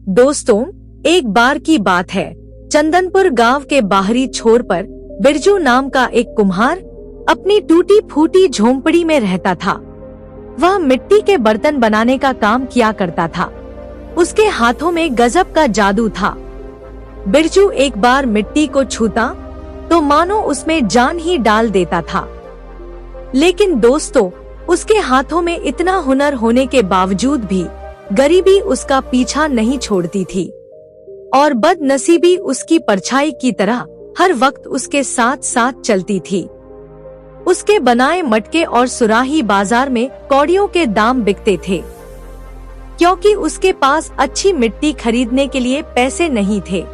दोस्तों, एक बार की बात है। चंदनपुर गांव के बाहरी छोर पर बिरजू नाम का एक कुम्हार अपनी टूटी फूटी झोंपड़ी में रहता था। वह मिट्टी के बर्तन बनाने का काम किया करता था। उसके हाथों में गजब का जादू था। बिरजू एक बार मिट्टी को छूता तो मानो उसमें जान ही डाल देता था। लेकिन दोस्तों, उसके हाथों में इतना हुनर होने के बावजूद भी गरीबी उसका पीछा नहीं छोड़ती थी और बदनसीबी उसकी परछाई की तरह हर वक्त उसके साथ साथ चलती थी। उसके बनाए मटके और सुराही बाजार में कौड़ियों के दाम बिकते थे, क्योंकि उसके पास अच्छी मिट्टी खरीदने के लिए पैसे नहीं थे।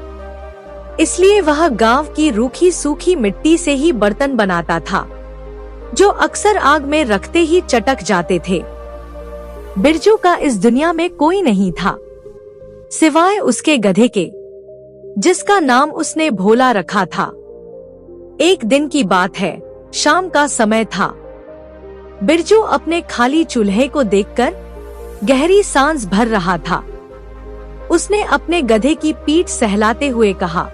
इसलिए वह गांव की रूखी सूखी मिट्टी से ही बर्तन बनाता था, जो अक्सर आग में रखते ही चटक जाते थे। बिरजू का इस दुनिया में कोई नहीं था सिवाय उसके गधे के, जिसका नाम उसने भोला रखा था। एक दिन की बात है, शाम का समय था। बिरजू अपने खाली चूल्हे को देखकर गहरी सांस भर रहा था। उसने अपने गधे की पीठ सहलाते हुए कहा,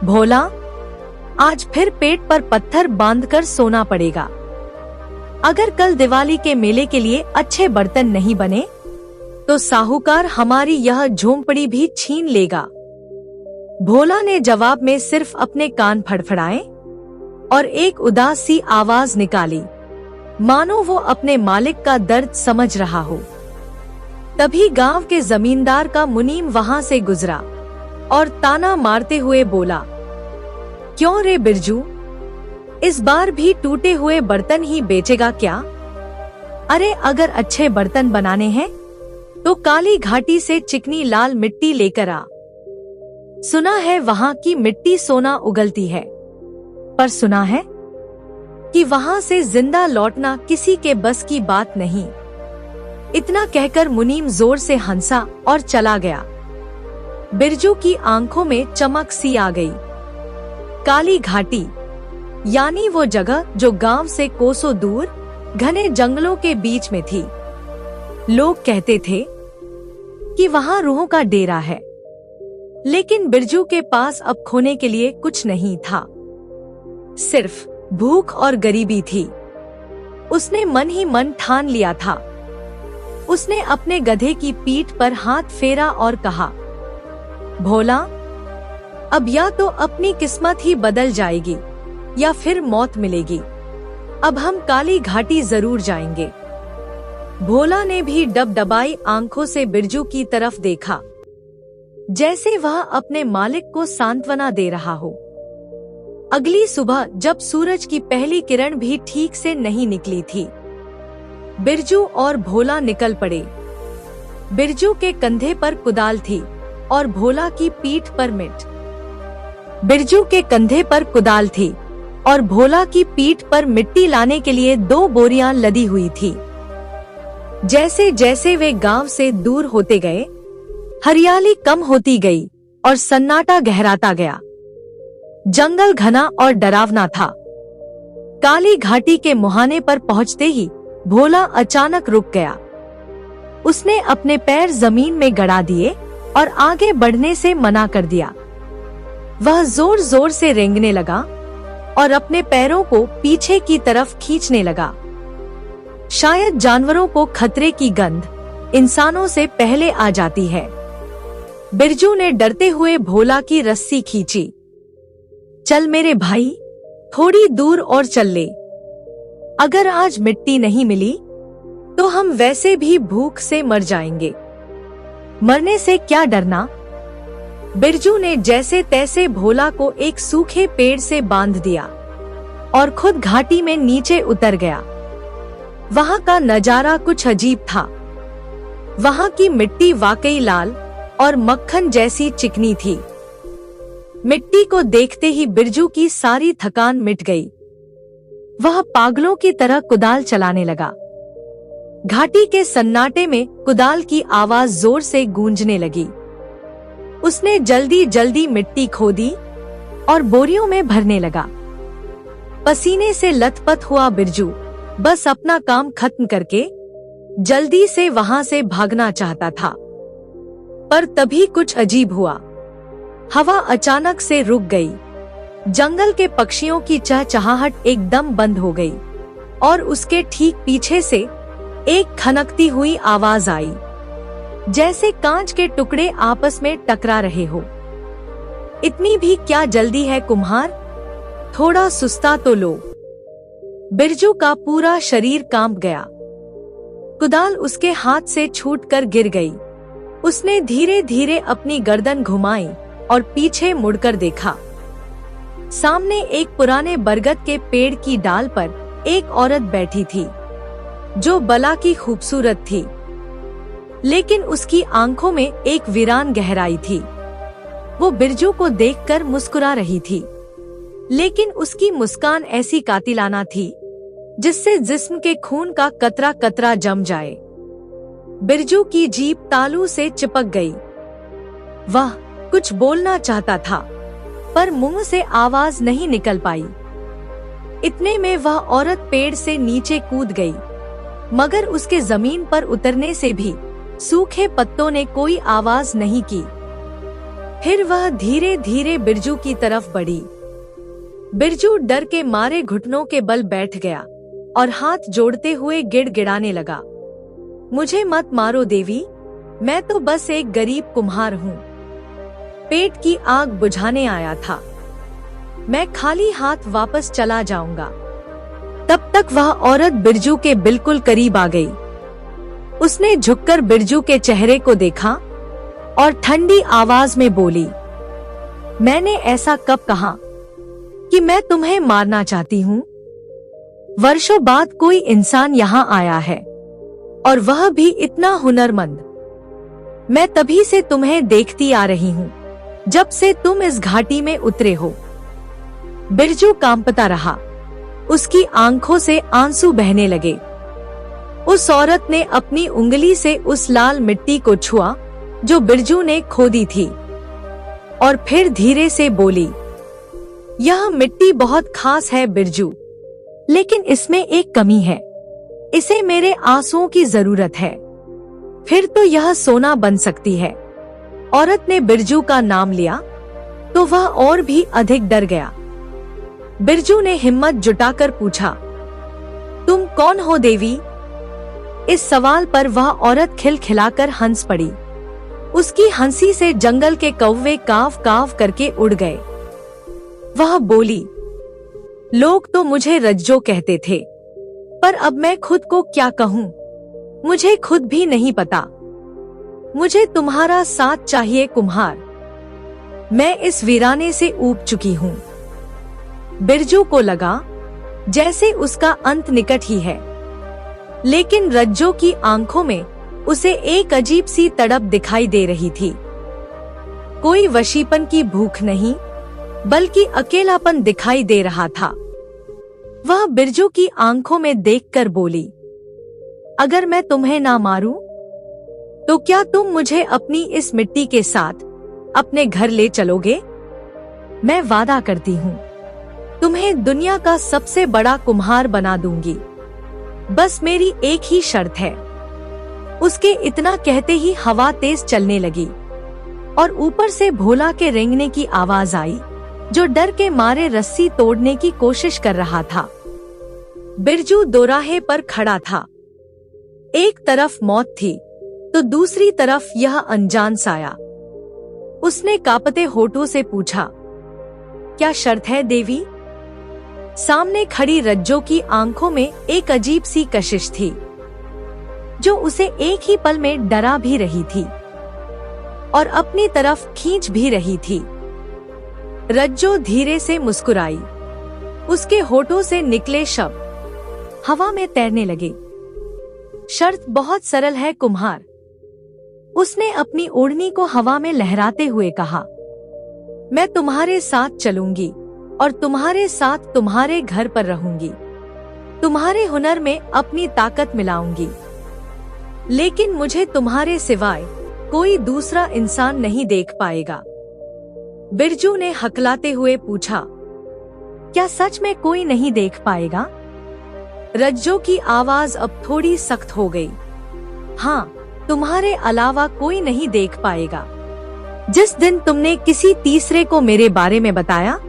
भोला, आज फिर पेट पर पत्थर बांधकर सोना पड़ेगा। अगर कल दिवाली के मेले के लिए अच्छे बर्तन नहीं बने तो साहूकार हमारी यह झोंपड़ी भी छीन लेगा। भोला ने जवाब में सिर्फ अपने कान फड़फड़ाए और एक उदास सी आवाज निकाली, मानो वो अपने मालिक का दर्द समझ रहा हो। तभी गांव के जमींदार का मुनीम वहां से गुजरा और ताना मारते हुए बोला, क्यों रे बिरजू, इस बार भी टूटे हुए बर्तन ही बेचेगा क्या? अरे अगर अच्छे बर्तन बनाने हैं तो काली घाटी से चिकनी लाल मिट्टी लेकर आ। सुना है वहाँ की मिट्टी सोना उगलती है, पर सुना है कि वहाँ से जिंदा लौटना किसी के बस की बात नहीं। इतना कहकर मुनीम जोर से हंसा और चला गया। बिरजू की आंखों में चमक सी आ गई। काली घाटी यानी वो जगह जो गांव से कोसों दूर घने जंगलों के बीच में थी। लोग कहते थे कि वहां रूहों का डेरा है, लेकिन बिरजू के पास अब खोने के लिए कुछ नहीं था, सिर्फ भूख और गरीबी थी। उसने मन ही मन ठान लिया था। उसने अपने गधे की पीठ पर हाथ फेरा और कहा, भोला, अब या तो अपनी किस्मत ही बदल जाएगी या फिर मौत मिलेगी। अब हम काली घाटी जरूर जाएंगे। भोला ने भी डबडबाई आंखों से बिरजू की तरफ देखा, जैसे वह अपने मालिक को सांत्वना दे रहा हो। अगली सुबह जब सूरज की पहली किरण भी ठीक से नहीं निकली थी, बिरजू और भोला निकल पड़े। बिरजू के कंधे पर कुदाल थी और भोला की पीठ पर मिट। बिरजू के कंधे पर कुदाल थी और भोला की पीठ पर मिट्टी लाने के लिए 2 बोरियां लदी हुई थी। जैसे जैसे वे गांव से दूर होते गए, हरियाली कम होती गई और सन्नाटा गहराता गया। जंगल घना और डरावना था। काली घाटी के मुहाने पर पहुंचते ही भोला अचानक रुक गया। उसने अपने पैर जमीन में गड़ा दिए और आगे बढ़ने से मना कर दिया। वह जोर जोर से रेंगने लगा और अपने पैरों को पीछे की तरफ खींचने लगा। शायद जानवरों को खतरे की गंध इंसानों से पहले आ जाती है। बिरजू ने डरते हुए भोला की रस्सी खींची। चल मेरे भाई, थोड़ी दूर और चल ले। अगर आज मिट्टी नहीं मिली तो हम वैसे भी भूख से मर जाएंगे। मरने से क्या डरना। बिरजू ने जैसे तैसे भोला को एक सूखे पेड़ से बांध दिया और खुद घाटी में नीचे उतर गया। वहां का नजारा कुछ अजीब था। वहां की मिट्टी वाकई लाल और मक्खन जैसी चिकनी थी। मिट्टी को देखते ही बिरजू की सारी थकान मिट गई। वह पागलों की तरह कुदाल चलाने लगा। घाटी के सन्नाटे में कुदाल की आवाज जोर से गूंजने लगी। उसने जल्दी जल्दी मिट्टी खोदी और बोरियों में भरने लगा। पसीने से लथपथ हुआ बिरजू बस अपना काम खत्म करके जल्दी से वहां से भागना चाहता था। पर तभी कुछ अजीब हुआ। हवा अचानक से रुक गई। जंगल के पक्षियों की चहचहाहट एकदम बंद हो गई और उसके ठीक पीछे से एक खनकती हुई आवाज आई, जैसे कांच के टुकड़े आपस में टकरा रहे हो। इतनी भी क्या जल्दी है कुम्हार, थोड़ा सुस्ता तो लो। बिरजू का पूरा शरीर कांप गया। कुदाल उसके हाथ से छूटकर गिर गई। उसने धीरे धीरे अपनी गर्दन घुमाई और पीछे मुड़कर देखा। सामने एक पुराने बरगद के पेड़ की डाल पर एक औरत बैठी थी, जो बला की खूबसूरत थी, लेकिन उसकी आंखों में एक वीरान गहराई थी। वो बिरजू को देखकर मुस्कुरा रही थी, लेकिन उसकी मुस्कान ऐसी कातिलाना थी जिससे जिस्म के खून का कतरा कतरा जम जाए। बिरजू की जीभ तालू से चिपक गई। वह कुछ बोलना चाहता था, पर मुंह से आवाज नहीं निकल पाई। इतने में वह औरत पेड़ से नीचे कूद गई, मगर उसके जमीन पर उतरने से भी सूखे पत्तों ने कोई आवाज नहीं की। फिर वह धीरे धीरे बिरजू की तरफ बढ़ी। बिरजू डर के मारे घुटनों के बल बैठ गया और हाथ जोड़ते हुए गिड़गिड़ाने लगा, मुझे मत मारो देवी, मैं तो बस एक गरीब कुम्हार हूँ। पेट की आग बुझाने आया था। मैं खाली हाथ वापस चला जाऊंगा। तब तक वह औरत बिरजू के बिल्कुल करीब आ गई। उसने झुककर बिरजू के चेहरे को देखा और ठंडी आवाज में बोली, मैंने ऐसा कब कहा कि मैं तुम्हें मारना चाहती हूँ? वर्षों बाद कोई इंसान यहाँ आया है, और वह भी इतना हुनरमंद। मैं तभी से तुम्हें देखती आ रही हूँ, जब से तुम इस घाटी में उतरे हो। बिरजू कांपता रहा। उसकी आंखों से आंसू बहने लगे। उस औरत ने अपनी उंगली से उस लाल मिट्टी को छुआ जो बिरजू ने खोदी थी, और फिर धीरे से बोली, यह मिट्टी बहुत खास है बिरजू, लेकिन इसमें एक कमी है। इसे मेरे आंसुओं की जरूरत है, फिर तो यह सोना बन सकती है। औरत ने बिरजू का नाम लिया तो वह और भी अधिक डर गया। बिरजू ने हिम्मत जुटाकर पूछा, तुम कौन हो देवी? इस सवाल पर वह औरत खिलखिलाकर हंस पड़ी। उसकी हंसी से जंगल के कौवे काव काव करके उड़ गए। वह बोली, लोग तो मुझे रज्जो कहते थे, पर अब मैं खुद को क्या कहूँ, मुझे खुद भी नहीं पता। मुझे तुम्हारा साथ चाहिए कुम्हार। मैं इस वीराने से ऊब चुकी हूँ। बिरजू को लगा जैसे उसका अंत निकट ही है, लेकिन रज्जो की आंखों में उसे एक अजीब सी तड़प दिखाई दे रही थी। कोई वशीपन की भूख नहीं, बल्कि अकेलापन दिखाई दे रहा था। वह बिरजू की आंखों में देखकर बोली, अगर मैं तुम्हें ना मारूं, तो क्या तुम मुझे अपनी इस मिट्टी के साथ अपने घर ले चलोगे? मैं वादा करती हूँ, तुम्हें दुनिया का सबसे बड़ा कुम्हार बना दूंगी। बस मेरी एक ही शर्त है। उसके इतना कहते ही हवा तेज चलने लगी और ऊपर से भोला के रेंगने की आवाज आई, जो डर के मारे रस्सी तोड़ने की कोशिश कर रहा था। बिरजू दोराहे पर खड़ा था। एक तरफ मौत थी तो दूसरी तरफ यह अनजान साया। उसने कांपते होठों से पूछा, क्या शर्त है देवी? सामने खड़ी रज्जो की आंखों में एक अजीब सी कशिश थी, जो उसे एक ही पल में डरा भी रही थी और अपनी तरफ खींच भी रही थी। रज्जो धीरे से मुस्कुराई। उसके होठों से निकले शब्द हवा में तैरने लगे। शर्त बहुत सरल है कुम्हार। उसने अपनी ओढ़नी को हवा में लहराते हुए कहा, मैं तुम्हारे साथ चलूंगी और तुम्हारे साथ तुम्हारे घर पर रहूंगी। तुम्हारे हुनर में अपनी ताकत मिलाऊंगी, लेकिन मुझे तुम्हारे सिवाय कोई दूसरा इंसान नहीं देख पाएगा। बिरजू ने हकलाते हुए पूछा, क्या सच में कोई नहीं देख पाएगा? रज्जो की आवाज अब थोड़ी सख्त हो गई। हाँ, तुम्हारे अलावा कोई नहीं देख पाएगा। जिस दिन तुमने किसी तीसरे को मेरे बारे में बताया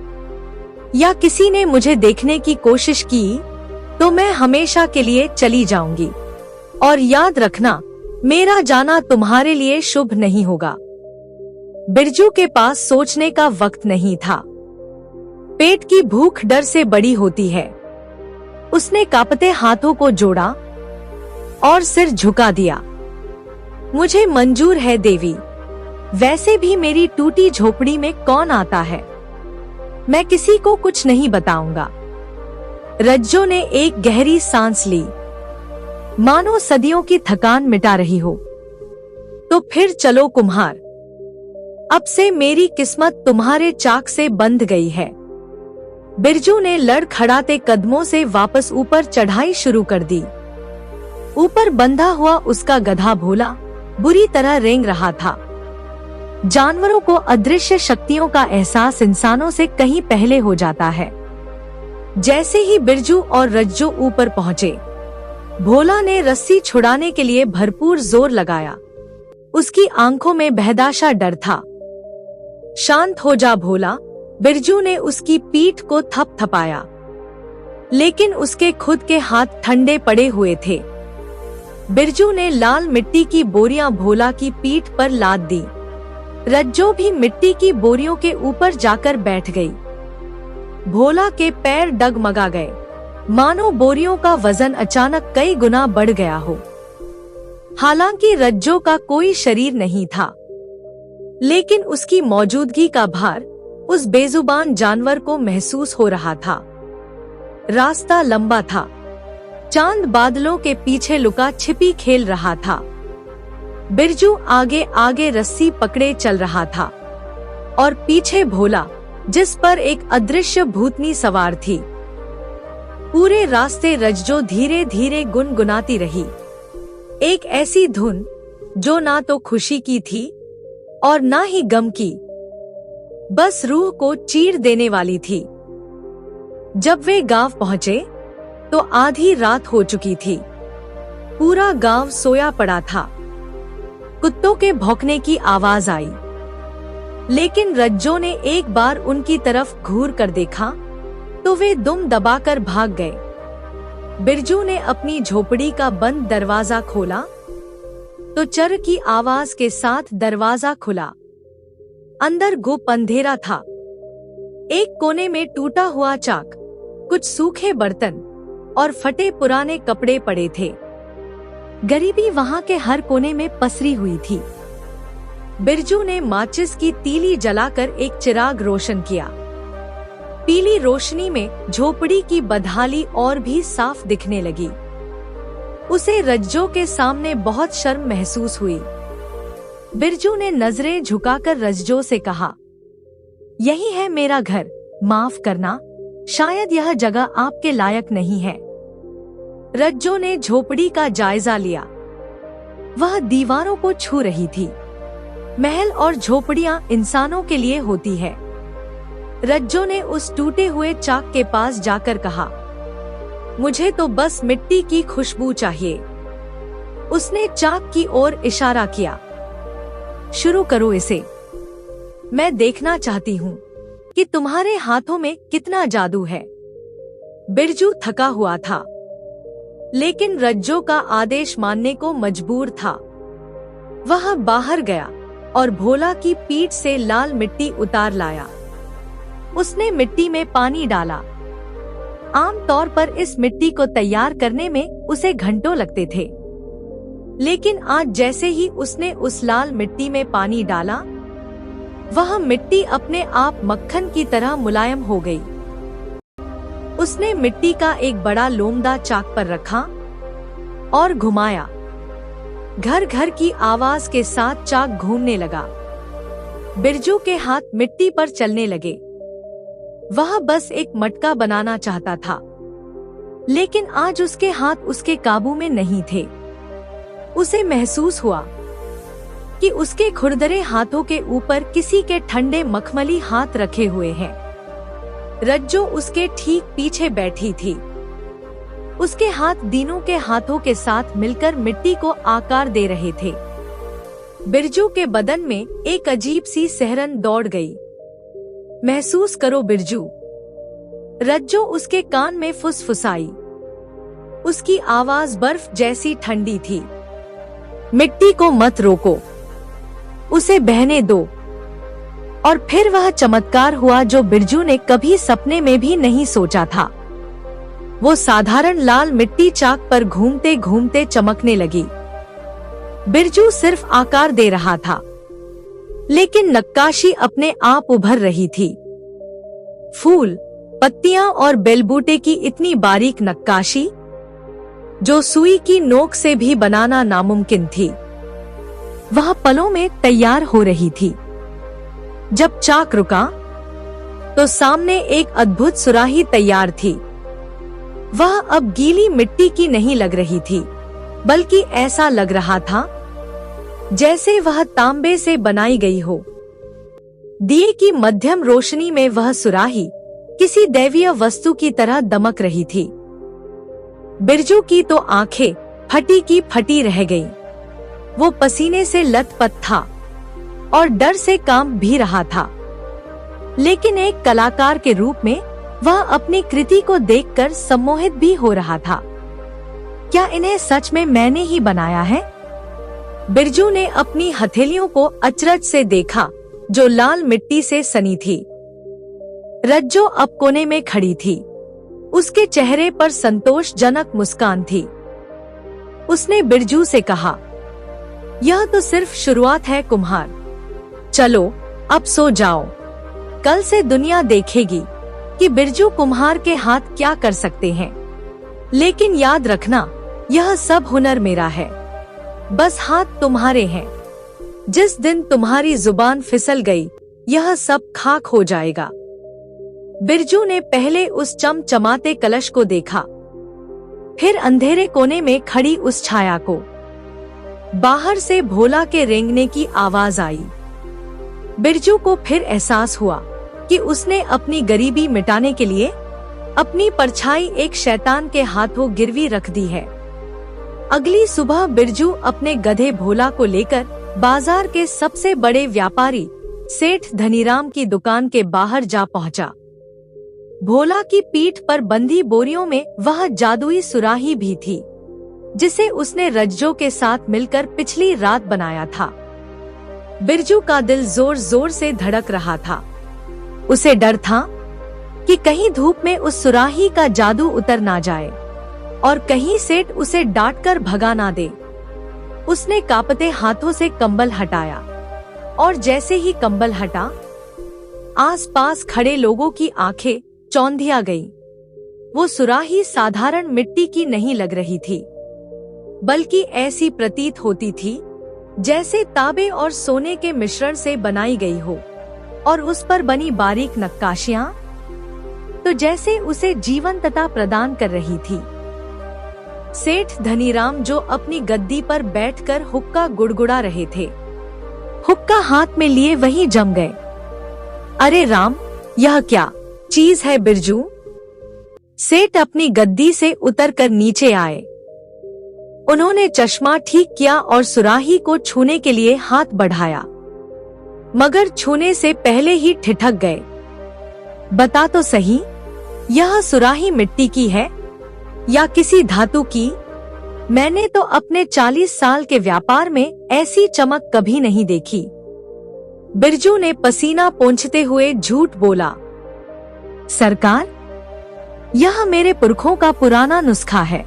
या किसी ने मुझे देखने की कोशिश की तो मैं हमेशा के लिए चली जाऊंगी। और याद रखना, मेरा जाना तुम्हारे लिए शुभ नहीं होगा। बिरजू के पास सोचने का वक्त नहीं था। पेट की भूख डर से बड़ी होती है। उसने कांपते हाथों को जोड़ा और सिर झुका दिया। मुझे मंजूर है देवी, वैसे भी मेरी टूटी झोपड़ी में कौन आता है। मैं किसी को कुछ नहीं बताऊंगा। रज्जो ने एक गहरी सांस ली, मानो सदियों की थकान मिटा रही हो। तो फिर चलो कुम्हार, अब से मेरी किस्मत तुम्हारे चाक से बंध गई है। बिरजू ने लड़खड़ाते कदमों से वापस ऊपर चढ़ाई शुरू कर दी। ऊपर बंधा हुआ उसका गधा भोला बुरी तरह रेंग रहा था। जानवरों को अदृश्य शक्तियों का एहसास इंसानों से कहीं पहले हो जाता है। जैसे ही बिरजू और रज्जो ऊपर पहुँचे, भोला ने रस्सी छुड़ाने के लिए भरपूर जोर लगाया। उसकी आंखों में बहदाशा डर था। शांत हो जा भोला, बिरजू ने उसकी पीठ को थपथपाया, लेकिन उसके खुद के हाथ ठंडे पड़े हुए थे। बिरजू ने लाल मिट्टी की बोरियां भोला की पीठ पर लाद दी। रज्जो भी मिट्टी की बोरियों के ऊपर जाकर बैठ गई। भोला के पैर डगमगा गए, मानो बोरियों का वजन अचानक कई गुना बढ़ गया हो। हालांकि रज्जो का कोई शरीर नहीं था, लेकिन उसकी मौजूदगी का भार उस बेजुबान जानवर को महसूस हो रहा था। रास्ता लंबा था। चांद बादलों के पीछे लुका छिपी खेल रहा था। बिरजू आगे आगे रस्सी पकड़े चल रहा था और पीछे भोला, जिस पर एक अदृश्य भूतनी सवार थी। पूरे रास्ते रज्जो धीरे धीरे गुनगुनाती रही, एक ऐसी धुन जो ना तो खुशी की थी और ना ही गम की, बस रूह को चीर देने वाली थी। जब वे गांव पहुंचे तो आधी रात हो चुकी थी। पूरा गांव सोया पड़ा था। कुत्तों के भौंकने की आवाज आई, लेकिन रज्जो ने एक बार उनकी तरफ घूर कर देखा तो वे दुम दबाकर भाग गए। बिरजू ने अपनी झोपड़ी का बंद दरवाजा खोला तो चर की आवाज के साथ दरवाजा खुला। अंदर गुप अंधेरा था। एक कोने में टूटा हुआ चाक, कुछ सूखे बर्तन और फटे पुराने कपड़े पड़े थे। गरीबी वहां के हर कोने में पसरी हुई थी। बिरजू ने माचिस की तीली जलाकर एक चिराग रोशन किया। पीली रोशनी में झोपड़ी की बदहाली और भी साफ दिखने लगी। उसे रज्जो के सामने बहुत शर्म महसूस हुई। बिरजू ने नजरें झुकाकर रज्जो से कहा, यही है मेरा घर, माफ करना, शायद यह जगह आपके लायक नहीं है। रज्जो ने झोपड़ी का जायजा लिया। वह दीवारों को छू रही थी। महल और झोपड़ियां इंसानों के लिए होती है। रज्जो ने उस टूटे हुए चाक के पास जाकर कहा, मुझे तो बस मिट्टी की खुशबू चाहिए। उसने चाक की ओर इशारा किया, शुरू करो इसे। मैं देखना चाहती हूँ कि तुम्हारे हाथों में कितना जादू है। बिरजू थका हुआ था, लेकिन रज्जो का आदेश मानने को मजबूर था। वह बाहर गया और भोला की पीठ से लाल मिट्टी उतार लाया। उसने मिट्टी में पानी डाला। आमतौर पर इस मिट्टी को तैयार करने में उसे घंटों लगते थे, लेकिन आज जैसे ही उसने उस लाल मिट्टी में पानी डाला, वह मिट्टी अपने आप मक्खन की तरह मुलायम हो गई। उसने मिट्टी का एक बड़ा लोमदा चाक पर रखा और घुमाया। घर घर की आवाज के साथ चाक घूमने लगा। बिरजू के हाथ मिट्टी पर चलने लगे। वह बस एक मटका बनाना चाहता था, लेकिन आज उसके हाथ उसके काबू में नहीं थे। उसे महसूस हुआ कि उसके खुरदरे हाथों के ऊपर किसी के ठंडे मखमली हाथ रखे हुए हैं। रज्जो उसके ठीक पीछे बैठी थी। उसके हाथ दीनों के हाथों के साथ मिलकर मिट्टी को आकार दे रहे थे। बिरजू के बदन में एक अजीब सी सिहरन दौड़ गई। महसूस करो बिरजू, रज्जो उसके कान में फुसफुसाई। उसकी आवाज बर्फ जैसी ठंडी थी। मिट्टी को मत रोको, उसे बहने दो। और फिर वह चमत्कार हुआ जो बिरजू ने कभी सपने में भी नहीं सोचा था। वो साधारण लाल मिट्टी चाक पर घूमते घूमते चमकने लगी। बिरजू सिर्फ आकार दे रहा था, लेकिन नक्काशी अपने आप उभर रही थी। फूल, पत्तियां और बेलबूटे की इतनी बारीक नक्काशी जो सुई की नोक से भी बनाना नामुमकिन थी, वह पलों में तैयार हो रही थी। जब चाक रुका तो सामने एक अद्भुत सुराही तैयार थी। वह अब गीली मिट्टी की नहीं लग रही थी, बल्कि ऐसा लग रहा था जैसे वह तांबे से बनाई गई हो। दिए की मध्यम रोशनी में वह सुराही किसी दैवीय वस्तु की तरह दमक रही थी। बिरजू की तो आंखें फटी की फटी रह गईं। वो पसीने से लथपथ था और डर से कांप भी रहा था, लेकिन एक कलाकार के रूप में वह अपनी कृति को देखकर सम्मोहित भी हो रहा था। क्या इन्हें सच में मैंने ही बनाया है? बिरजू ने अपनी हथेलियों को अचरज से देखा जो लाल मिट्टी से सनी थी। रज्जो अब कोने में खड़ी थी। उसके चेहरे पर संतोषजनक मुस्कान थी। उसने बिरजू से कहा, यह तो सिर्फ शुरुआत है कुम्हार। चलो अब सो जाओ। कल से दुनिया देखेगी कि बिरजू कुम्हार के हाथ क्या कर सकते हैं। लेकिन याद रखना, यह सब हुनर मेरा है, बस हाथ तुम्हारे हैं। जिस दिन तुम्हारी जुबान फिसल गई, यह सब खाक हो जाएगा। बिरजू ने पहले उस चमचमाते कलश को देखा, फिर अंधेरे कोने में खड़ी उस छाया को। बाहर से भोला के रेंगने की आवाज आई। बिरजू को फिर एहसास हुआ कि उसने अपनी गरीबी मिटाने के लिए अपनी परछाई एक शैतान के हाथों गिरवी रख दी है। अगली सुबह बिरजू अपने गधे भोला को लेकर बाजार के सबसे बड़े व्यापारी सेठ धनीराम की दुकान के बाहर जा पहुंचा। भोला की पीठ पर बंधी बोरियों में वह जादुई सुराही भी थी, जिसे उसने रज्जो के साथ मिलकर पिछली रात बनाया था। बिरजू का दिल जोर जोर से धड़क रहा था। उसे डर था कि कहीं धूप में उस सुराही का जादू उतर ना जाए और कहीं सेठ उसे डांटकर भगा ना दे। उसने कांपते हाथों से कंबल हटाया और जैसे ही कंबल हटा, आसपास खड़े लोगों की आंखें चौंधिया गईं। वो सुराही साधारण मिट्टी की नहीं लग रही थी, बल्कि ऐसी प्रतीत होती थी जैसे तांबे और सोने के मिश्रण से बनाई गई हो, और उस पर बनी बारीक नक्काशियां तो जैसे उसे जीवंतता प्रदान कर रही थी। सेठ धनीराम जो अपनी गद्दी पर बैठकर हुक्का गुड़गुड़ा रहे थे, हुक्का हाथ में लिए वहीं जम गए। अरे राम, यह क्या चीज है बिरजू? सेठ अपनी गद्दी से उतरकर नीचे आए। उन्होंने चश्मा ठीक किया और सुराही को छूने के लिए हाथ बढ़ाया, मगर छूने से पहले ही ठिठक गए। बता तो सही, यह सुराही मिट्टी की है या किसी धातु की? मैंने तो अपने 40 साल के व्यापार में ऐसी चमक कभी नहीं देखी। बिरजू ने पसीना पोंछते हुए झूठ बोला, सरकार, यह मेरे पुरखों का पुराना नुस्खा है।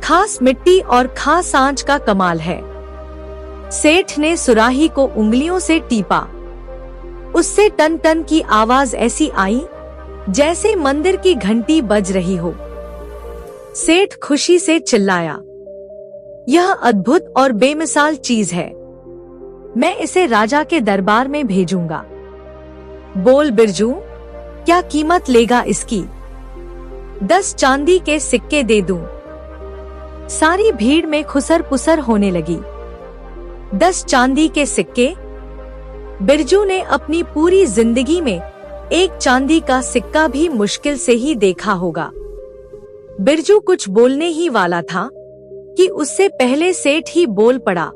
खास मिट्टी और खास आंच का कमाल है। सेठ ने सुराही को उंगलियों से टीपा। उससे टन टन की आवाज ऐसी आई जैसे मंदिर की घंटी बज रही हो। सेठ खुशी से चिल्लाया, यह अद्भुत और बेमिसाल चीज है। मैं इसे राजा के दरबार में भेजूंगा। बोल बिरजू, क्या कीमत लेगा इसकी? 10 चांदी के सिक्के दे दूं। सारी भीड़ में खुसर पुसर होने लगी। 10 चांदी के सिक्के? बिरजू ने अपनी पूरी जिंदगी में एक चांदी का सिक्का भी मुश्किल से ही देखा होगा। बिरजू कुछ बोलने ही वाला था कि उससे पहले सेठ ही बोल पड़ा,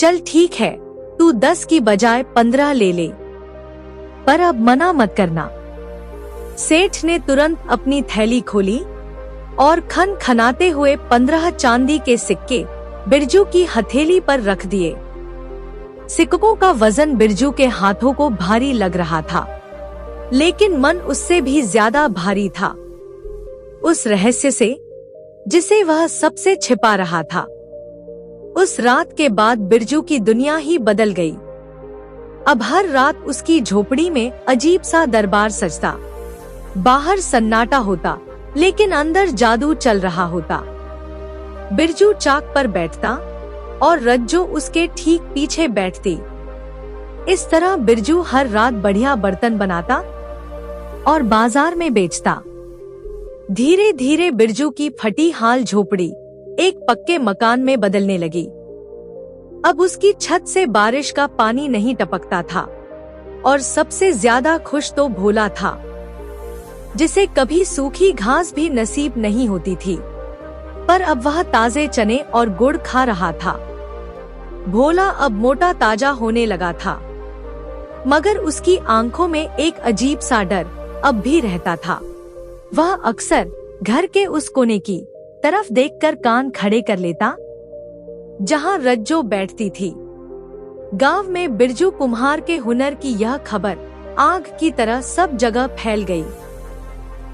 चल ठीक है, तू 10 की बजाय 15 ले ले, पर अब मना मत करना। सेठ ने तुरंत अपनी थैली खोली और खन खनाते हुए 15 चांदी के सिक्के बिरजू की हथेली पर रख दिए। सिक्कों का वजन बिरजू के हाथों को भारी लग रहा था, लेकिन मन उससे भी ज्यादा भारी था, उस रहस्य से जिसे वह सबसे छिपा रहा था। उस रात के बाद बिरजू की दुनिया ही बदल गई। अब हर रात उसकी झोपड़ी में अजीब सा दरबार सजता। बाहर सन्नाटा होता, लेकिन अंदर जादू चल रहा होता। बिरजू चाक पर बैठता और रज्जो उसके ठीक पीछे बैठती। इस तरह बिरजू हर रात बढ़िया बर्तन बनाता और बाजार में बेचता। धीरे धीरे बिरजू की फटी हाल झोपड़ी एक पक्के मकान में बदलने लगी। अब उसकी छत से बारिश का पानी नहीं टपकता था, और सबसे ज्यादा खुश तो भोला था, जिसे कभी सूखी घास भी नसीब नहीं होती थी, पर अब वह ताजे चने और गुड़ खा रहा था। भोला अब मोटा ताजा होने लगा था, मगर उसकी आंखों में एक अजीब सा डर अब भी रहता था। वह अक्सर घर के उस कोने की तरफ देखकर कान खड़े कर लेता जहां रज्जो बैठती थी। गांव में बिरजू कुम्हार के हुनर की यह खबर आग की तरह सब जगह फैल गई।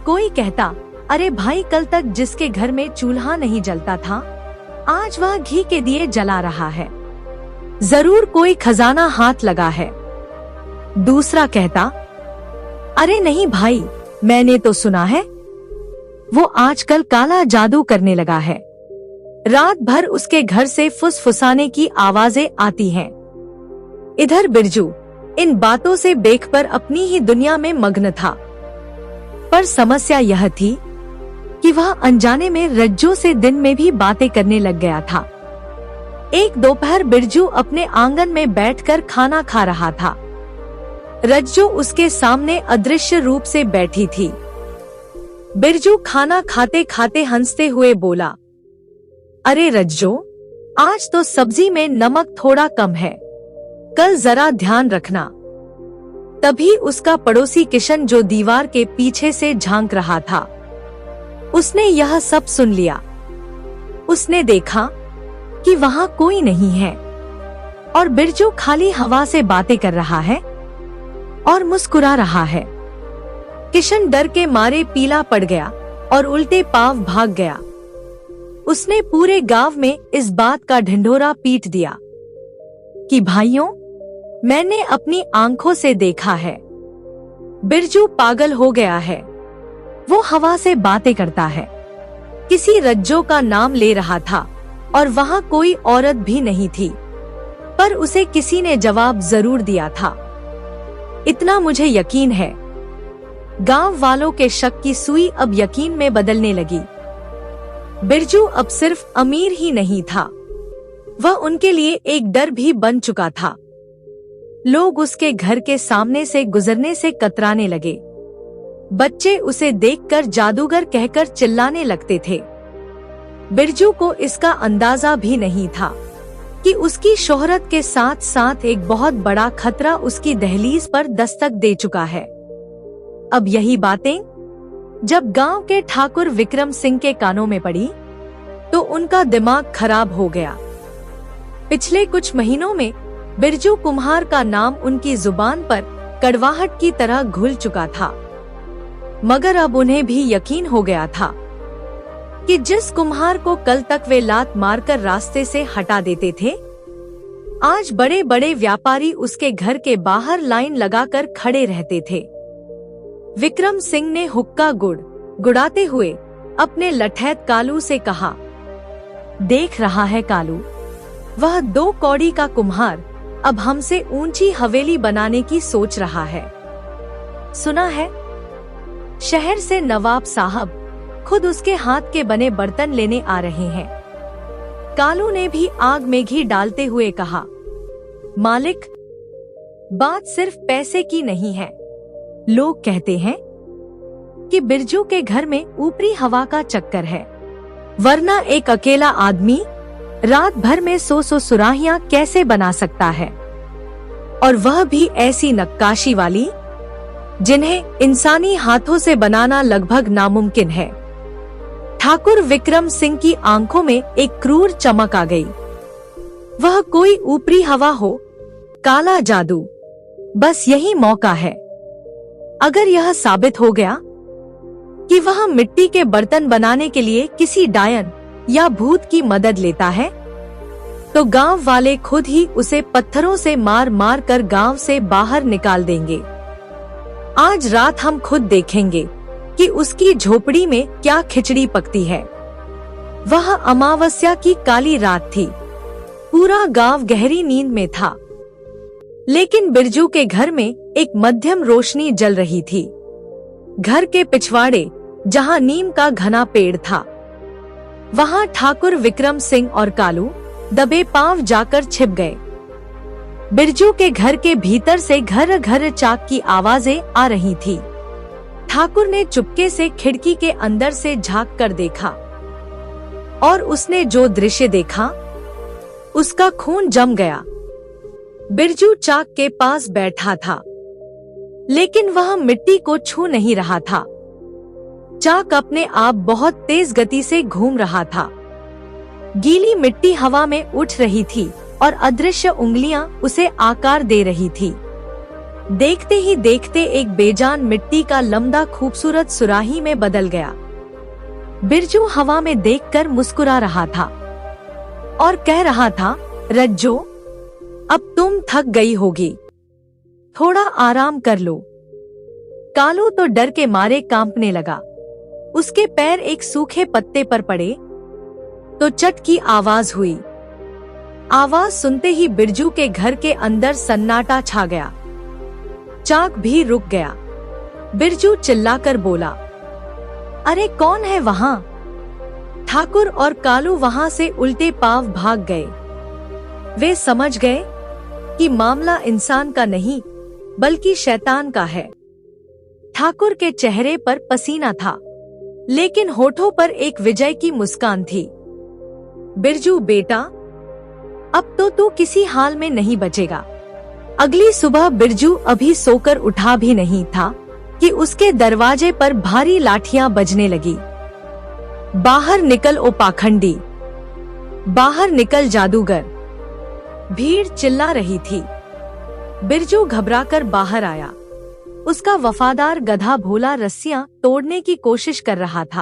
कोई कहता, अरे भाई, कल तक जिसके घर में चूल्हा नहीं जलता था, आज वह घी के दिए जला रहा है, जरूर कोई खजाना हाथ लगा है। दूसरा कहता, अरे नहीं भाई, मैंने तो सुना है वो आजकल काला जादू करने लगा है। रात भर उसके घर से फुसफुसाने की आवाजें आती हैं। इधर बिरजू इन बातों से बेखबर अपनी ही दुनिया में मग्न था, पर समस्या यह थी कि वह अनजाने में रज्जो से दिन में भी बातें करने लग गया था। एक दोपहर बिरजू अपने आंगन में बैठकर खाना खा रहा था। रज्जो उसके सामने अदृश्य रूप से बैठी थी। बिरजू खाना खाते खाते हंसते हुए बोला, अरे रज्जो, आज तो सब्जी में नमक थोड़ा कम है, कल जरा ध्यान रखना। तभी उसका पड़ोसी किशन, जो दीवार के पीछे से झांक रहा था, उसने यह सब सुन लिया। उसने देखा कि वहाँ कोई नहीं है और बिरजू खाली हवा से बातें कर रहा है और मुस्कुरा रहा है। किशन डर के मारे पीला पड़ गया और उल्टे पांव भाग गया। उसने पूरे गांव में इस बात का ढिंढोरा पीट दिया कि भाइयों, मैंने अपनी आंखों से देखा है, बिरजू पागल हो गया है। वो हवा से बातें करता है, किसी रज्जो का नाम ले रहा था और वहाँ कोई औरत भी नहीं थी, पर उसे किसी ने जवाब जरूर दिया था। इतना मुझे यकीन है। गांव वालों के शक की सुई अब यकीन में बदलने लगी। बिरजू अब सिर्फ अमीर ही नहीं था, वह उनके लिए एक डर भी बन चुका था। लोग उसके घर के सामने से गुजरने से कतराने लगे। बच्चे उसे देखकर जादूगर कहकर चिल्लाने लगते थे। बिरजू को इसका अंदाजा भी नहीं था कि उसकी शोहरत के साथ साथ एक बहुत बड़ा खतरा उसकी दहलीज पर दस्तक दे चुका है। अब यही बातें जब गांव के ठाकुर विक्रम सिंह के कानों में पड़ी, तो उनका दिमाग खराब हो गया। पिछले कुछ महीनों में बिरजू कुम्हार का नाम उनकी जुबान पर कड़वाहट की तरह घुल चुका था, मगर अब उन्हें भी यकीन हो गया था कि जिस कुम्हार को कल तक वे लात मारकर रास्ते से हटा देते थे, आज बड़े बड़े व्यापारी उसके घर के बाहर लाइन लगाकर खड़े रहते थे। विक्रम सिंह ने हुक्का गुड़ाते हुए अपने लठैत कालू से कहा, देख रहा है कालू, वह 2 कौड़ी का कुम्हार अब हमसे ऊंची हवेली बनाने की सोच रहा है। सुना है शहर से नवाब साहब खुद उसके हाथ के बने बर्तन लेने आ रहे हैं। कालू ने भी आग में घी डालते हुए कहा, मालिक, बात सिर्फ पैसे की नहीं है। लोग कहते हैं कि बिरजू के घर में ऊपरी हवा का चक्कर है, वरना एक अकेला आदमी रात भर में 100 सुराहियां कैसे बना सकता है, और वह भी ऐसी नक्काशी वाली जिन्हें इंसानी हाथों से बनाना लगभग नामुमकिन है। ठाकुर विक्रम सिंह की आंखों में एक क्रूर चमक आ गई। वह कोई ऊपरी हवा हो, काला जादू, बस यही मौका है। अगर यह साबित हो गया कि वह मिट्टी के बर्तन बनाने के लिए किसी डायन या भूत की मदद लेता है, तो गांव वाले खुद ही उसे पत्थरों से मार मार कर गांव से बाहर निकाल देंगे। आज रात हम खुद देखेंगे कि उसकी झोपड़ी में क्या खिचड़ी पकती है। वह अमावस्या की काली रात थी। पूरा गांव गहरी नींद में था, लेकिन बिरजू के घर में एक मध्यम रोशनी जल रही थी। घर के पिछवाड़े, जहां नीम का घना पेड़ था, वहां ठाकुर विक्रम सिंह और कालू दबे पांव जाकर छिप गए। बिरजू के घर के भीतर से घर घर चाक की आवाजें आ रही थी। ठाकुर ने चुपके से खिड़की के अंदर से झांक कर देखा, और उसने जो दृश्य देखा उसका खून जम गया। बिरजू चाक के पास बैठा था, लेकिन वह मिट्टी को छू नहीं रहा था। चाक अपने आप बहुत तेज गति से घूम रहा था। गीली मिट्टी हवा में उठ रही थी और अदृश्य उंगलियां उसे आकार दे रही थी। देखते ही देखते एक बेजान मिट्टी का लम्बा खूबसूरत सुराही में बदल गया। बिरजू हवा में देखकर मुस्कुरा रहा था और कह रहा था, रज्जो, अब तुम थक गई होगी, थोड़ा आराम कर लो। कालू तो डर के मारे कांपने लगा। उसके पैर एक सूखे पत्ते पर पड़े तो चट की आवाज हुई। आवाज सुनते ही बिरजू के घर के अंदर सन्नाटा छा गया। चाक भी रुक गया। बिरजू चिल्लाकर बोला, अरे कौन है वहां? ठाकुर और कालू वहां से उल्टे पांव भाग गए। वे समझ गए कि मामला इंसान का नहीं बल्कि शैतान का है। ठाकुर के चेहरे पर पसीना था, लेकिन होठों पर एक विजय की मुस्कान थी। बिरजू बेटा, अब तो तू किसी हाल में नहीं बचेगा। अगली सुबह बिरजू अभी सोकर उठा भी नहीं था कि उसके दरवाजे पर भारी लाठियां बजने लगी। बाहर निकल ओ पाखंडी, बाहर निकल जादूगर, भीड़ चिल्ला रही थी। बिरजू घबराकर बाहर आया। उसका वफादार गधा भोला रस्सियां तोड़ने की कोशिश कर रहा था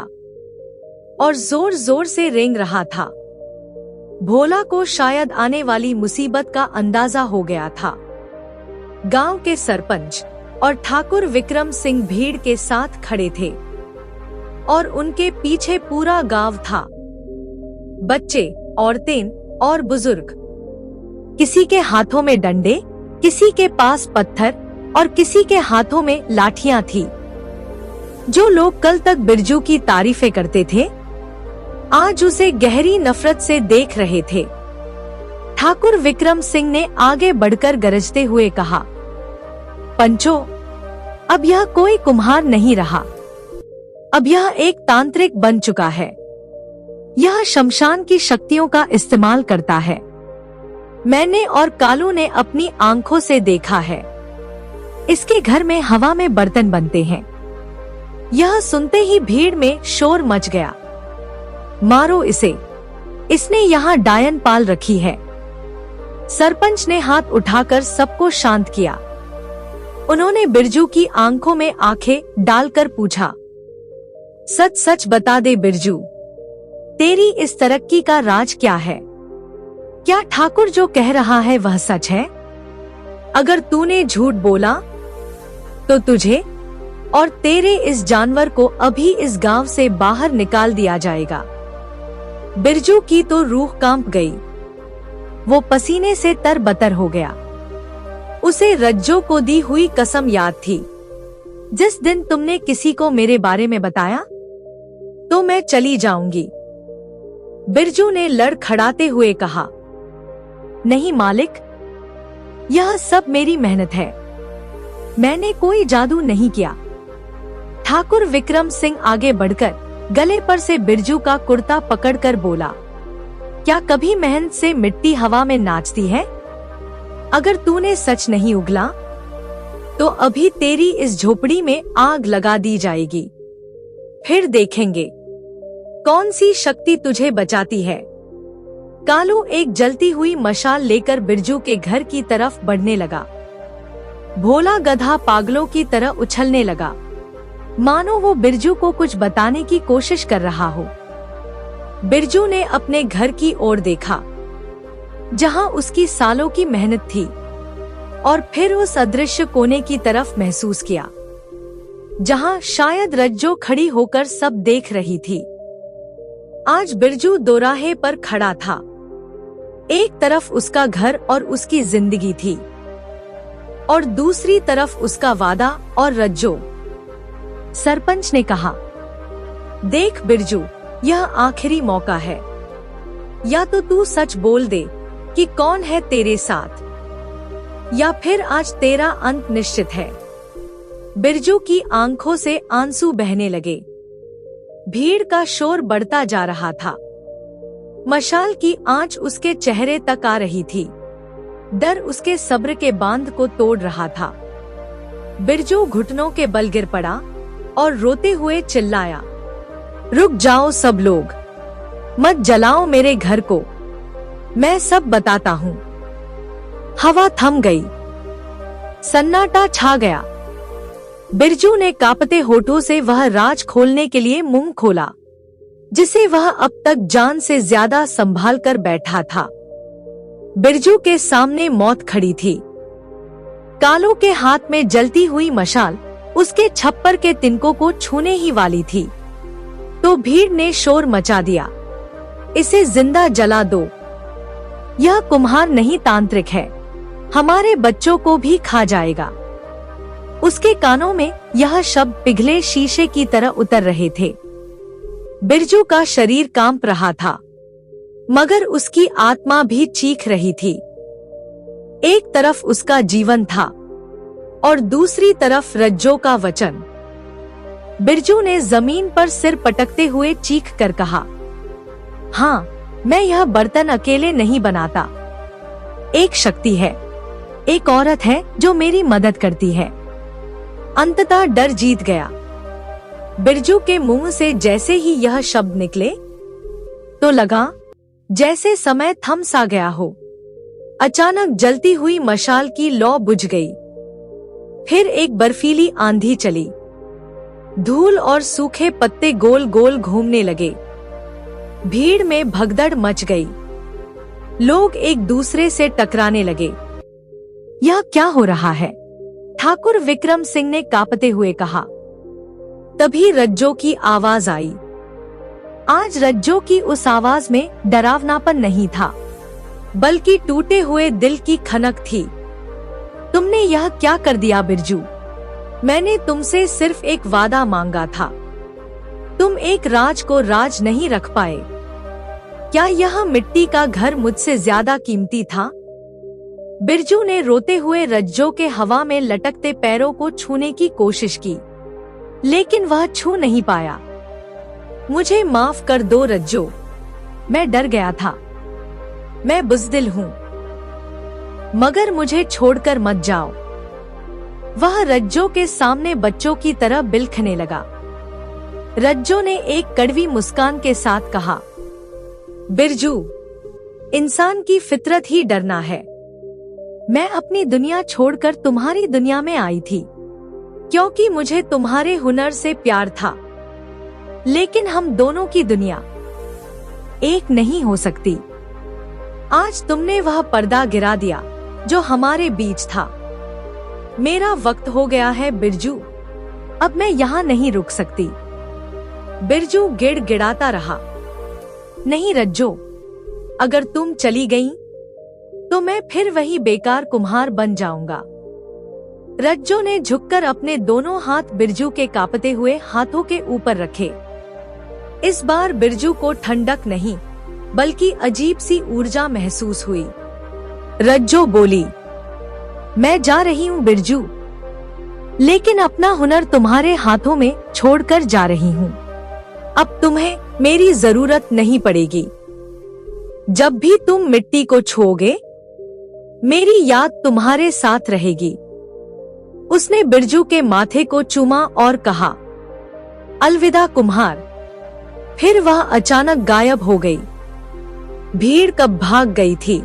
और जोर जोर से रेंग रहा था। भोला को शायद आने वाली मुसीबत का अंदाजा हो गया था। गांव के सरपंच और ठाकुर विक्रम सिंह भीड़ के साथ खड़े थे और उनके पीछे पूरा गांव था। बच्चे, औरतें और बुजुर्ग, किसी के हाथों में डंडे, किसी के पास पत्थर और किसी के हाथों में लाठियां थी। जो लोग कल तक बिरजू की तारीफें करते थे, आज उसे गहरी नफरत से देख रहे थे। ठाकुर विक्रम सिंह ने आगे बढ़कर गरजते हुए कहा, पंचो, अब यह कोई कुम्हार नहीं रहा, अब यह एक तांत्रिक बन चुका है। यह शमशान की शक्तियों का इस्तेमाल करता है। मैंने और कालू ने अपनी आंखों से देखा है। इसके घर में हवा में बर्तन बनते हैं। यह सुनते ही भीड़ में शोर मच गया। मारो इसे, इसने यहाँ डायन पाल रखी है। सरपंच ने हाथ उठाकर सबको शांत किया। उन्होंने बिरजू की आंखों में आंखें डालकर पूछा, सच सच बता दे बिरजू, तेरी इस तरक्की का राज क्या है? क्या ठाकुर जो कह रहा है वह सच है? अगर तूने झूठ बोला तो तुझे और तेरे इस जानवर को अभी इस गांव से बाहर निकाल दिया जाएगा। बिरजू की तो रूह कांप गई। वो पसीने से तरबतर हो गया। उसे रज्जो को दी हुई कसम याद थी। जिस दिन तुमने किसी को मेरे बारे में बताया तो मैं चली जाऊंगी। बिरजू ने लड़खड़ाते हुए कहा, नहीं मालिक, यह सब मेरी मेहनत है, मैंने कोई जादू नहीं किया। ठाकुर विक्रम सिंह आगे बढ़कर गले पर से बिरजू का कुर्ता पकड़कर बोला, क्या कभी मेहनत से मिट्टी हवा में नाचती है? अगर तूने सच नहीं उगला तो अभी तेरी इस झोपड़ी में आग लगा दी जाएगी। फिर देखेंगे कौन सी शक्ति तुझे बचाती है। कालू एक जलती हुई मशाल लेकर बिरजू के घर की तरफ बढ़ने लगा। भोला गधा पागलों की तरह उछलने लगा, मानो वो बिरजू को कुछ बताने की कोशिश कर रहा हो। बिरजू ने अपने घर की ओर देखा, जहां उसकी सालों की मेहनत थी, और फिर उस अदृश्य कोने की तरफ महसूस किया, जहां शायद रज्जो खड़ी होकर सब देख रही थी। आज बिरजू दोराहे पर खड़ा था। एक तरफ उसका घर और उसकी जिंदगी थी, और दूसरी तरफ उसका वादा और रज्जो। सरपंच ने कहा, देख बिरजू, यह आखिरी मौका है। या तो तू सच बोल दे कि कौन है तेरे साथ, या फिर आज तेरा अंत निश्चित है। बिरजू की आंखों से आंसू बहने लगे। भीड़ का शोर बढ़ता जा रहा था। मशाल की आंच उसके चेहरे तक आ रही थी। डर उसके सब्र के बांध को तोड़ रहा था। बिरजू घुटनों के बल गिर पड़ा और रोते हुए चिल्लाया, रुक जाओ सब लोग, मत जलाओ मेरे घर को, मैं सब बताता हूँ। हवा थम गई, सन्नाटा छा गया। बिरजू ने कांपते होठों से वह राज खोलने के लिए मुंह खोला, जिसे वह अब तक जान से ज्यादा संभाल कर बैठा था। बिरजू के सामने मौत खड़ी थी। कालू के हाथ में जलती हुई मशाल उसके छप्पर के तिनकों को छूने ही वाली थी, तो भीड़ ने शोर मचा दिया, इसे जिंदा जला दो। यह कुम्हार नहीं तांत्रिक है, हमारे बच्चों को भी खा जाएगा। उसके कानों में यह शब्द पिघले शीशे की तरह उतर रहे थे। बिरजू का शरीर कांप रहा था, मगर उसकी आत्मा भी चीख रही थी। एक तरफ उसका जीवन था और दूसरी तरफ रज्जो का वचन। बिरजू ने जमीन पर सिर पटकते हुए चीख कर कहा, हाँ, मैं यह बर्तन अकेले नहीं बनाता। एक शक्ति है, एक औरत है जो मेरी मदद करती है। अंततः डर जीत गया। बिरजू के मुंह से जैसे ही यह शब्द निकले तो लगा जैसे समय थम सा गया हो। अचानक जलती हुई मशाल की लौ बुझ गई। फिर एक बर्फीली आंधी चली। धूल और सूखे पत्ते गोल गोल घूमने लगे। भीड़ में भगदड़ मच गई। लोग एक दूसरे से टकराने लगे। यह क्या हो रहा है? ठाकुर विक्रम सिंह ने कांपते हुए कहा। तभी रज्जो की आवाज आई। आज रज्जो की उस आवाज में डरावनापन नहीं था, बल्कि टूटे हुए दिल की खनक थी। तुमने यह क्या कर दिया बिरजू? मैंने तुमसे सिर्फ एक वादा मांगा था। तुम एक राज को राज नहीं रख पाए। क्या यह मिट्टी का घर मुझसे ज्यादा कीमती था? बिरजू ने रोते हुए रज्जो के हवा में लटकते पैरों को छूने की कोशिश की, लेकिन वह छू नहीं पाया। मुझे माफ कर दो रज्जो, मैं डर गया था। मैं बुज़दिल हूँ, मगर मुझे छोड़कर मत जाओ। वह रज्जो के सामने बच्चों की तरह बिलखने लगा। रज्जो ने एक कड़वी मुस्कान के साथ कहा, बिरजू, इंसान की फितरत ही डरना है। मैं अपनी दुनिया छोड़कर तुम्हारी दुनिया में आई थी, क्योंकि मुझे तुम्हारे हुनर से प्यार था। लेकिन हम दोनों की दुनिया एक नहीं हो सकती। आज तुमने वह पर्दा गिरा दिया जो हमारे बीच था। मेरा वक्त हो गया है बिरजू, अब मैं यहाँ नहीं रुक सकती। बिरजू गिड़गिड़ाता रहा। नहीं रज्जो, अगर तुम चली गई तो मैं फिर वही बेकार कुम्हार बन जाऊंगा। रज्जो ने झुककर अपने दोनों हाथ बिरजू के कांपते हुए हाथों के ऊपर रखे। इस बार बिरजू को ठंडक नहीं, बल्कि अजीब सी ऊर्जा महसूस हुई। रज्जो बोली, मैं जा रही हूँ बिरजू, लेकिन अपना हुनर तुम्हारे हाथों में छोड़कर जा रही हूँ। अब तुम्हें मेरी जरूरत नहीं पड़ेगी। जब भी तुम मिट्टी को छूओगे, मेरी याद तुम्हारे साथ रहेगी। उसने बिरजू के माथे को चूमा और कहा, अलविदा कुम्हार। फिर वह अचानक गायब हो गई। भीड़ कब भाग गई थी,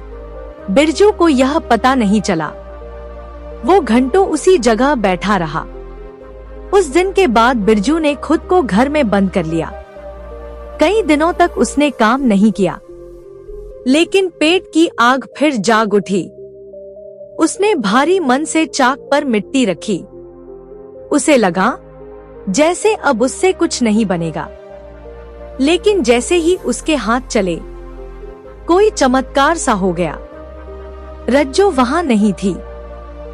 बिरजू को यह पता नहीं चला। वो घंटों उसी जगह बैठा रहा। उस दिन के बाद बिरजू ने खुद को घर में बंद कर लिया। कई दिनों तक उसने काम नहीं किया, लेकिन पेट की आग फिर जाग उठी। उसने भारी मन से चाक पर मिट्टी रखी। उसे लगा जैसे अब उससे कुछ नहीं बनेगा। लेकिन जैसे ही उसके हाथ चले, कोई चमत्कार सा हो गया। रज्जो वहां नहीं थी,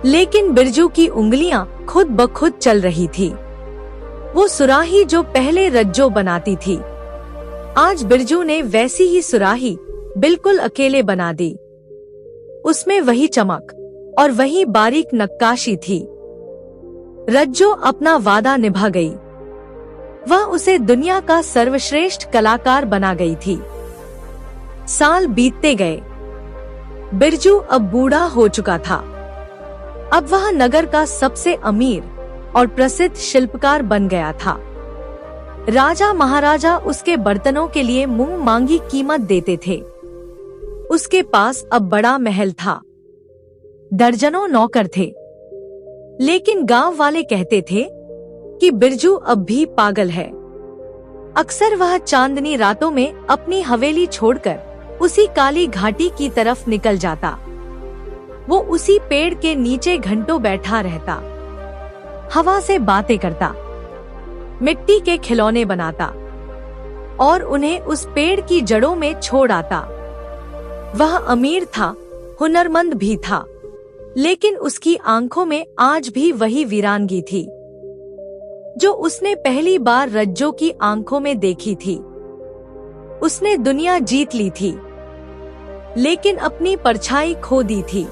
लेकिन बिरजू की उंगलियां खुद ब खुद चल रही थी। वो सुराही जो पहले रज्जो बनाती थी, आज बिरजू ने वैसी ही सुराही बिल्कुल अकेले बना दी। उसमें वही चमक और वही बारीक नक्काशी थी। रज्जो अपना वादा निभा गई। वह उसे दुनिया का सर्वश्रेष्ठ कलाकार बना गई थी। साल बीतते गए। बिरजू अब बूढ़ा हो चुका था। अब वह नगर का सबसे अमीर और प्रसिद्ध शिल्पकार बन गया था। राजा महाराजा उसके बर्तनों के लिए मुंह मांगी कीमत देते थे। उसके पास अब बड़ा महल था, दर्जनों नौकर थे। लेकिन गांव वाले कहते थे कि बिरजू अब भी पागल है। अक्सर वह चांदनी रातों में अपनी हवेली छोड़कर उसी काली घाटी की तरफ निकल जाता। वो उसी पेड़ के नीचे घंटों बैठा रहता, हवा से बातें करता, मिट्टी के खिलौने बनाता और उन्हें उस पेड़ की जड़ों में छोड़ आता। वह अमीर था, हुनरमंद भी था, लेकिन उसकी आंखों में आज भी वही वीरानगी थी जो उसने पहली बार रज्जो की आंखों में देखी थी। उसने दुनिया जीत ली थी, लेकिन अपनी परछाई खो दी थी।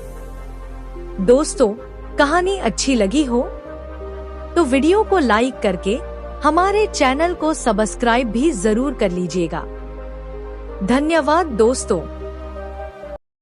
दोस्तों, कहानी अच्छी लगी हो तो वीडियो को लाइक करके हमारे चैनल को सब्सक्राइब भी जरूर कर लीजिएगा। धन्यवाद दोस्तों।